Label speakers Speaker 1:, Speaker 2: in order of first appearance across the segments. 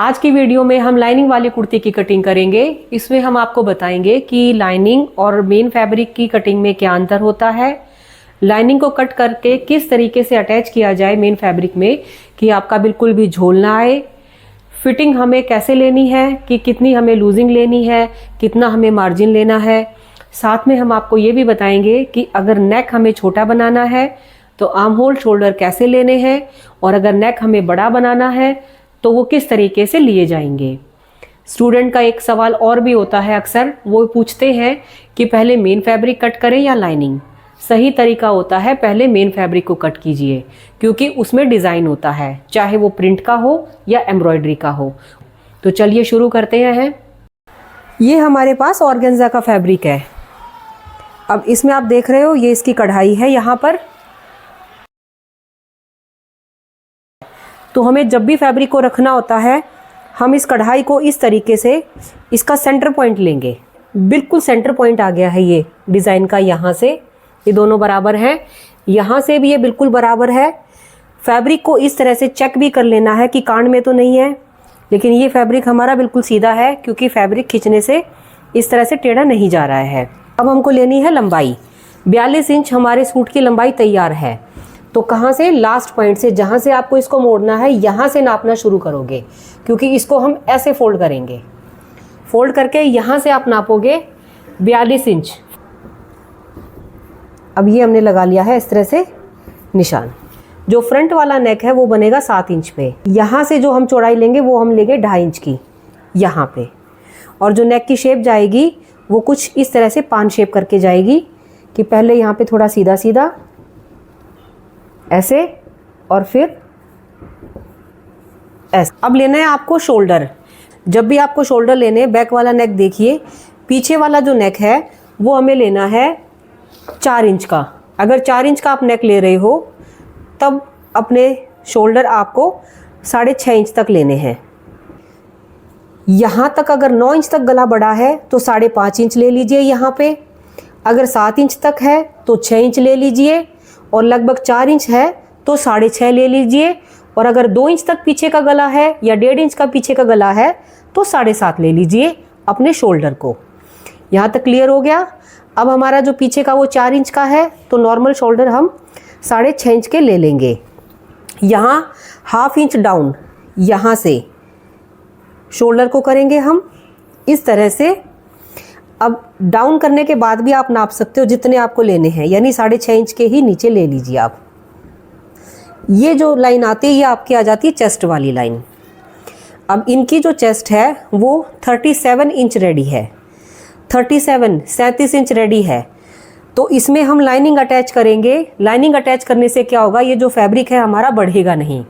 Speaker 1: आज की वीडियो में हम लाइनिंग वाली कुर्ती की कटिंग करेंगे। इसमें हम आपको बताएंगे कि लाइनिंग और मेन फैब्रिक की कटिंग में क्या अंतर होता है, लाइनिंग को कट करके किस तरीके से अटैच किया जाए मेन फैब्रिक में कि आपका बिल्कुल भी झोल ना आए, फिटिंग हमें कैसे लेनी है कि कितनी हमें लूजिंग लेनी है, कितना हमें मार्जिन लेना है। साथ में हम आपको ये भी बताएंगे कि अगर नेक हमें छोटा बनाना है तो आर्म होल शोल्डर कैसे लेने हैं, और अगर नेक हमें बड़ा बनाना है तो वो किस तरीके से लिए जाएंगे। स्टूडेंट का एक सवाल और भी होता है, अक्सर वो पूछते हैं कि पहले मेन फैब्रिक कट करें या लाइनिंग। सही तरीका होता है पहले मेन फैब्रिक को कट कीजिए, क्योंकि उसमें डिज़ाइन होता है, चाहे वो प्रिंट का हो या एम्ब्रॉयडरी का हो। तो चलिए शुरू करते हैं। ये हमारे पास ऑर्गेन्जा का फैब्रिक है। अब इसमें आप देख रहे हो ये इसकी कढ़ाई है यहाँ पर। तो हमें जब भी फैब्रिक को रखना होता है हम इस कढ़ाई को इस तरीके से इसका सेंटर पॉइंट लेंगे। बिल्कुल सेंटर पॉइंट आ गया है ये डिज़ाइन का, यहाँ से ये दोनों बराबर हैं, यहाँ से भी ये बिल्कुल बराबर है। फैब्रिक को इस तरह से चेक भी कर लेना है कि कांड में तो नहीं है, लेकिन ये फैब्रिक हमारा बिल्कुल सीधा है क्योंकि फैब्रिक खींचने से इस तरह से टेढ़ा नहीं जा रहा है। अब हमको लेनी है लंबाई। 42 इंच हमारे सूट की लंबाई तैयार है। तो कहाँ से, लास्ट पॉइंट से, जहाँ से आपको इसको मोड़ना है यहाँ से नापना शुरू करोगे, क्योंकि इसको हम ऐसे फोल्ड करेंगे। फोल्ड करके यहाँ से आप नापोगे 42 इंच। अब ये हमने लगा लिया है इस तरह से निशान। जो फ्रंट वाला नेक है वो बनेगा 7 इंच पे। यहाँ से जो हम चौड़ाई लेंगे वो हम लेंगे 2.5 इंच की यहाँ पे। और जो नेक की शेप जाएगी वो कुछ इस तरह से पान शेप करके जाएगी कि पहले यहाँ पे थोड़ा सीधा सीधा ऐसे और फिर ऐसे। अब लेना है आपको शोल्डर। जब भी आपको शोल्डर लेने, बैक वाला नेक देखिए, पीछे वाला जो नेक है वो हमें लेना है 4 इंच का। अगर 4 इंच का आप नेक ले रहे हो तब अपने शोल्डर आपको 6.5 इंच तक लेने हैं। यहाँ तक अगर 9 इंच तक गला बड़ा है तो 5.5 इंच ले लीजिए यहाँ पे। अगर 7 इंच तक है तो 6 इंच ले लीजिए, और लगभग 4 इंच है तो 6.5 ले लीजिए। और अगर 2 इंच तक पीछे का गला है या 1.5 इंच का पीछे का गला है तो 7.5 ले लीजिए अपने शोल्डर को। यहाँ तक क्लियर हो गया। अब हमारा जो पीछे का वो 4 इंच का है तो नॉर्मल शोल्डर हम 6.5 इंच के ले लेंगे। यहाँ 1/2 इंच डाउन यहाँ से शोल्डर को करेंगे हम इस तरह से। अब डाउन करने के बाद भी आप नाप सकते हो जितने आपको लेने हैं, यानी 6.5 इंच के ही नीचे ले लीजिए आप। ये जो लाइन आती है ये आपकी आ जाती है चेस्ट वाली लाइन। अब इनकी जो चेस्ट है वो 37 इंच रेडी है। 37 इंच रेडी है। तो इसमें हम लाइनिंग अटैच करेंगे। लाइनिंग अटैच करने से क्या होगा, ये जो फैब्रिक है हमारा बढ़ेगा नहीं।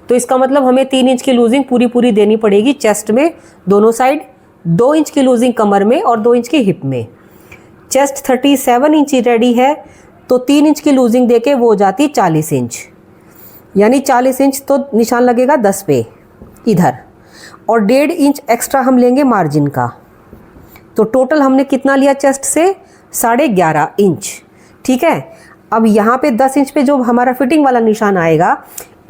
Speaker 1: तो इसका मतलब हमें 3 इंच की लूजिंग पूरी देनी पड़ेगी चेस्ट में दोनों साइड, 2 इंच की लूजिंग कमर में और 2 इंच की हिप में। चेस्ट 37 इंच रेडी है तो 3 इंच की लूजिंग देके वो हो जाती 40 इंच, यानी 40 इंच तो निशान लगेगा 10 पे इधर, और 1.5 इंच एक्स्ट्रा हम लेंगे मार्जिन का। तो टोटल हमने कितना लिया चेस्ट से, 11.5 इंच। ठीक है। अब यहाँ पे 10 इंच पे जो हमारा फिटिंग वाला निशान आएगा,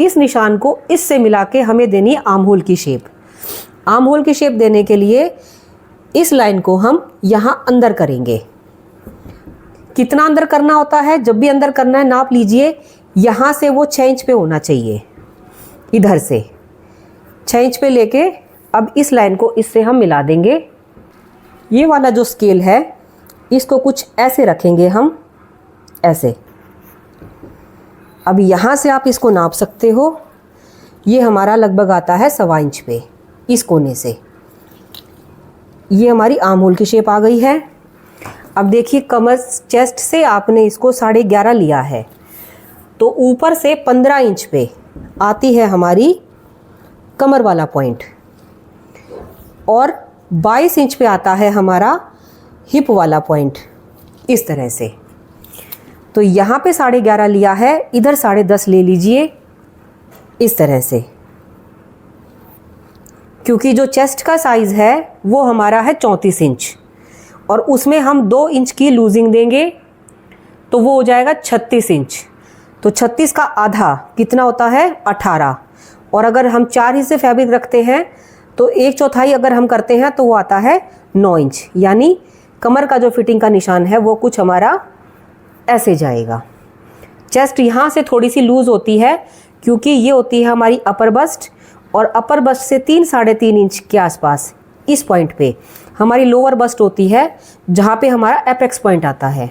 Speaker 1: इस निशान को इससे मिला के हमें देनी है आर्म होल की शेप। आर्म होल की शेप देने के लिए इस लाइन को हम यहाँ अंदर करेंगे। कितना अंदर करना होता है, जब भी अंदर करना है नाप लीजिए। यहाँ से वो 6 इंच पे होना चाहिए, इधर से 6 इंच पे लेके अब इस लाइन को इससे हम मिला देंगे। ये वाला जो स्केल है इसको कुछ ऐसे रखेंगे हम, ऐसे। अब यहाँ से आप इसको नाप सकते हो। ये हमारा लगभग आता है 1.25 इंच पे इस कोने से। ये हमारी आर्म होल की शेप आ गई है। अब देखिए कमर चेस्ट से आपने इसको 11.5 लिया है तो ऊपर से 15 इंच पे आती है हमारी कमर वाला पॉइंट, और 22 इंच पे आता है हमारा हिप वाला पॉइंट इस तरह से। तो यहाँ पे 11.5 लिया है, इधर 10.5 ले लीजिए इस तरह से, क्योंकि जो चेस्ट का साइज़ है वो हमारा है 34 इंच और उसमें हम 2 इंच की लूजिंग देंगे तो वो हो जाएगा 36 इंच। तो 36 का आधा कितना होता है 18, और अगर हम 4 हिस्से फैब्रिक रखते हैं तो 1/4 अगर हम करते हैं तो वो आता है 9 इंच, यानी कमर का जो फिटिंग का निशान है वो कुछ हमारा ऐसे जाएगा। चेस्ट यहाँ से थोड़ी सी लूज होती है क्योंकि ये होती है हमारी अपर बस्ट, और अपर बस्ट से 3-3.5 इंच के आसपास इस पॉइंट पे हमारी लोअर बस्ट होती है, जहाँ पे हमारा एपेक्स पॉइंट आता है।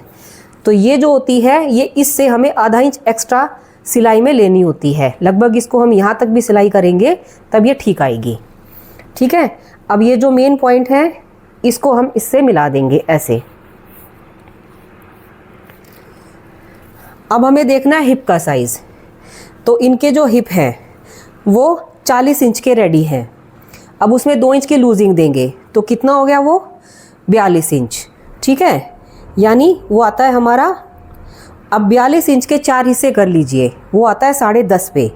Speaker 1: तो ये जो होती है ये इससे हमें आधा इंच एक्स्ट्रा सिलाई में लेनी होती है। लगभग इसको हम यहाँ तक भी सिलाई करेंगे तब ये ठीक आएगी। ठीक है, अब ये जो मेन पॉइंट है इसको हम इससे मिला देंगे ऐसे। अब हमें देखना है हिप का साइज़। तो इनके जो हिप है वो 40 इंच के रेडी हैं। अब उसमें 2 इंच की लूजिंग देंगे तो कितना हो गया वो 42 इंच। ठीक है, यानी वो आता है हमारा, अब 42 इंच के 4 हिस्से कर लीजिए, वो आता है 10.5 पे,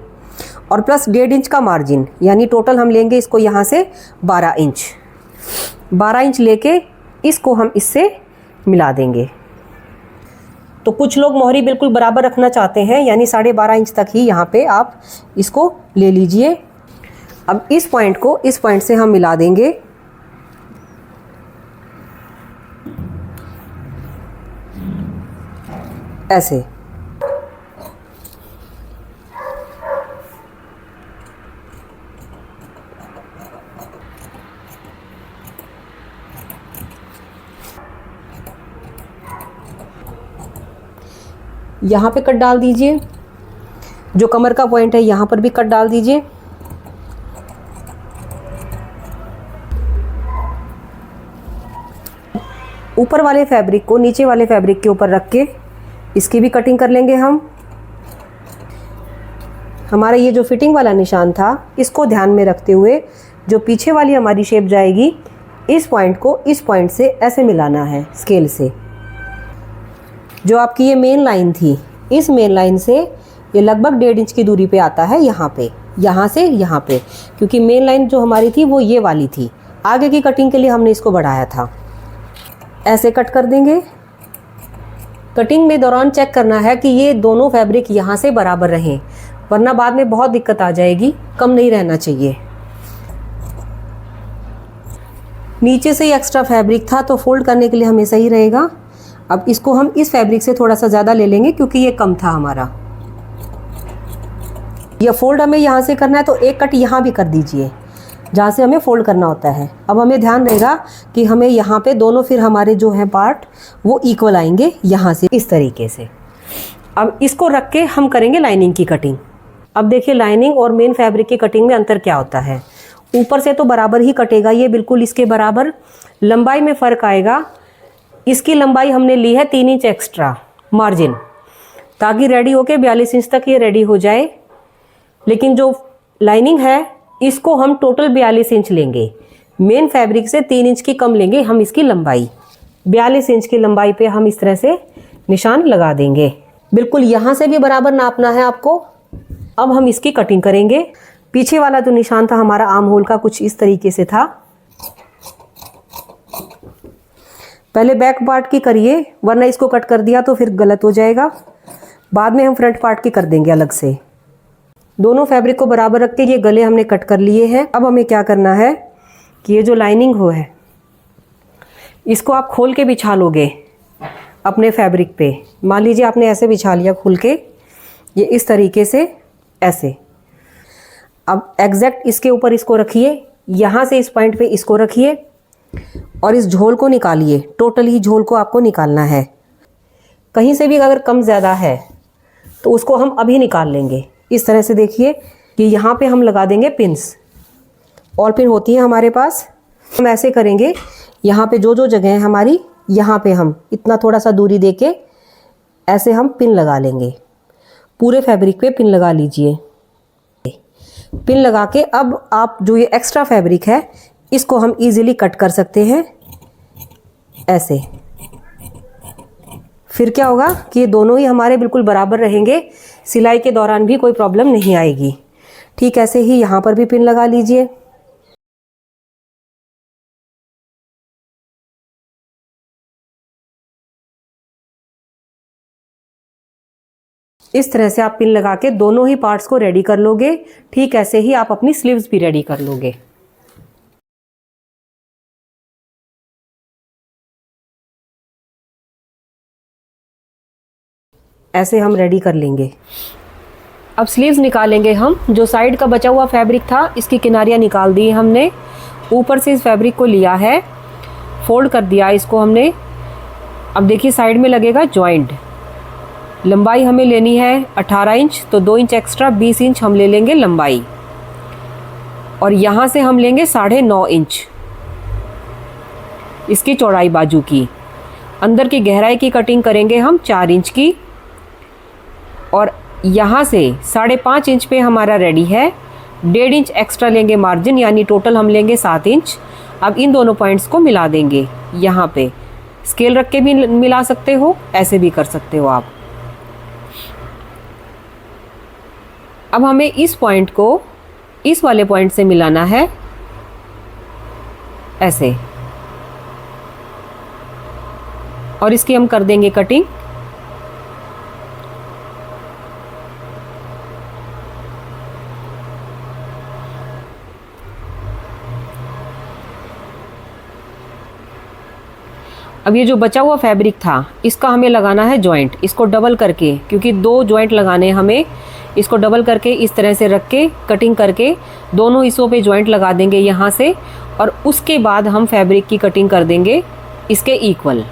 Speaker 1: और प्लस 1.5 इंच का मार्जिन, यानी टोटल हम लेंगे इसको यहाँ से 12 इंच। 12 इंच लेके इसको हम इससे मिला देंगे। तो कुछ लोग मोहरी बिल्कुल बराबर रखना चाहते हैं, यानी 12.5 इंच तक ही यहाँ पे आप इसको ले लीजिए। अब इस पॉइंट को इस पॉइंट से हम मिला देंगे ऐसे। यहाँ पे कट डाल दीजिए, जो कमर का पॉइंट है यहाँ पर भी कट डाल दीजिए। ऊपर वाले फैब्रिक को नीचे वाले फैब्रिक के ऊपर रख के इसकी भी कटिंग कर लेंगे हम। हमारा ये जो फिटिंग वाला निशान था इसको ध्यान में रखते हुए जो पीछे वाली हमारी शेप जाएगी, इस पॉइंट को इस पॉइंट से ऐसे मिलाना है स्केल से। जो आपकी ये मेन लाइन थी, इस मेन लाइन से ये लगभग 1.5 इंच की दूरी पे आता है यहाँ पे, यहाँ से यहाँ पे, क्योंकि मेन लाइन जो हमारी थी वो ये वाली थी। आगे की कटिंग के लिए हमने इसको बढ़ाया था। ऐसे कट कर देंगे। कटिंग में दौरान चेक करना है कि ये दोनों फैब्रिक यहाँ से बराबर रहें, वरना बाद में बहुत दिक्कत आ जाएगी। कम नहीं रहना चाहिए। नीचे से ही एक्स्ट्रा फैब्रिक था तो फोल्ड करने के लिए हमें सही रहेगा। अब इसको हम इस फैब्रिक से थोड़ा सा ज़्यादा ले लेंगे क्योंकि ये कम था हमारा। यह फोल्ड हमें यहाँ से करना है तो एक कट यहाँ भी कर दीजिए जहाँ से हमें फोल्ड करना होता है। अब हमें ध्यान रहेगा कि हमें यहाँ पे दोनों फिर हमारे जो हैं पार्ट वो इक्वल आएंगे यहाँ से, इस तरीके से। अब इसको रख के हम करेंगे लाइनिंग की कटिंग। अब देखिए लाइनिंग और मेन फैब्रिक की कटिंग में अंतर क्या होता है। ऊपर से तो बराबर ही कटेगा, ये बिल्कुल इसके बराबर। लंबाई में फ़र्क आएगा। इसकी लंबाई हमने ली है 3 इंच एक्स्ट्रा मार्जिन, ताकि रेडी होके 42 इंच तक ये रेडी हो जाए। लेकिन जो लाइनिंग है इसको हम टोटल 42 इंच लेंगे। मेन फैब्रिक से 3 इंच की कम लेंगे हम इसकी लंबाई। 42 इंच की लंबाई पे हम इस तरह से निशान लगा देंगे। बिल्कुल यहाँ से भी बराबर नापना है आपको। अब हम इसकी कटिंग करेंगे। पीछे वाला जो निशान था हमारा आर्म होल का कुछ इस तरीके से था। पहले बैक पार्ट की करिए, वरना इसको कट कर दिया तो फिर गलत हो जाएगा। बाद में हम फ्रंट पार्ट की कर देंगे अलग से। दोनों फैब्रिक को बराबर रख के ये गले हमने कट कर लिए हैं। अब हमें क्या करना है कि ये जो लाइनिंग हो है इसको आप खोल के बिछा लोगे अपने फैब्रिक पे। मान लीजिए आपने ऐसे बिछा लिया खोल के, ये इस तरीके से ऐसे। अब एग्जैक्ट इसके ऊपर इसको रखिए, यहाँ से इस पॉइंट पे इसको रखिए और इस झोल को निकालिए। टोटल ही झोल को आपको निकालना है। कहीं से भी अगर कम ज़्यादा है तो उसको हम अभी निकाल लेंगे। इस तरह से देखिए कि यहाँ पे हम लगा देंगे पिन्स। और पिन होती है हमारे पास। हम ऐसे करेंगे, यहाँ पे जो जो जगह है हमारी, यहाँ पे हम इतना थोड़ा सा दूरी देके ऐसे हम पिन लगा लेंगे। पूरे फैब्रिक पे पिन लगा लीजिए। पिन लगा के अब आप जो ये एक्स्ट्रा फैब्रिक है इसको हम इजीली कट कर सकते हैं ऐसे। फिर क्या होगा कि ये दोनों ही हमारे बिल्कुल बराबर रहेंगे। सिलाई के दौरान भी कोई प्रॉब्लम नहीं आएगी। ठीक ऐसे ही यहाँ पर भी पिन लगा लीजिए। इस तरह से आप पिन लगा के दोनों ही पार्ट्स को रेडी कर लोगे। ठीक ऐसे ही आप अपनी स्लीव्स भी रेडी कर लोगे। ऐसे हम रेडी कर लेंगे। अब स्लीव्स निकालेंगे हम। जो साइड का बचा हुआ फैब्रिक था इसकी किनारियाँ निकाल दी हमने, ऊपर से इस फैब्रिक को लिया है, फोल्ड कर दिया इसको हमने। अब देखिए साइड में लगेगा जॉइंट। लंबाई हमें लेनी है 18 इंच, तो 2 इंच एक्स्ट्रा 20 इंच हम ले लेंगे लंबाई, और यहाँ से हम लेंगे 9.5 इंच इसकी चौड़ाई बाजू की। अंदर की गहराई की कटिंग करेंगे हम 4 इंच की, और यहाँ से 5.5 इंच पे हमारा रेडी है। 1.5 इंच एक्स्ट्रा लेंगे मार्जिन, यानी टोटल हम लेंगे 7 इंच। अब इन दोनों पॉइंट्स को मिला देंगे। यहाँ पे स्केल रख के भी मिला सकते हो, ऐसे भी कर सकते हो आप। अब हमें इस पॉइंट को इस वाले पॉइंट से मिलाना है ऐसे, और इसकी हम कर देंगे कटिंग। अब ये जो बचा हुआ फैब्रिक था इसका हमें लगाना है जॉइंट, इसको डबल करके, क्योंकि 2 जॉइंट लगाने हमें। इसको डबल करके इस तरह से रख के कटिंग करके दोनों हिस्सों पे जॉइंट लगा देंगे यहाँ से, और उसके बाद हम फैब्रिक की कटिंग कर देंगे इसके इक्वल।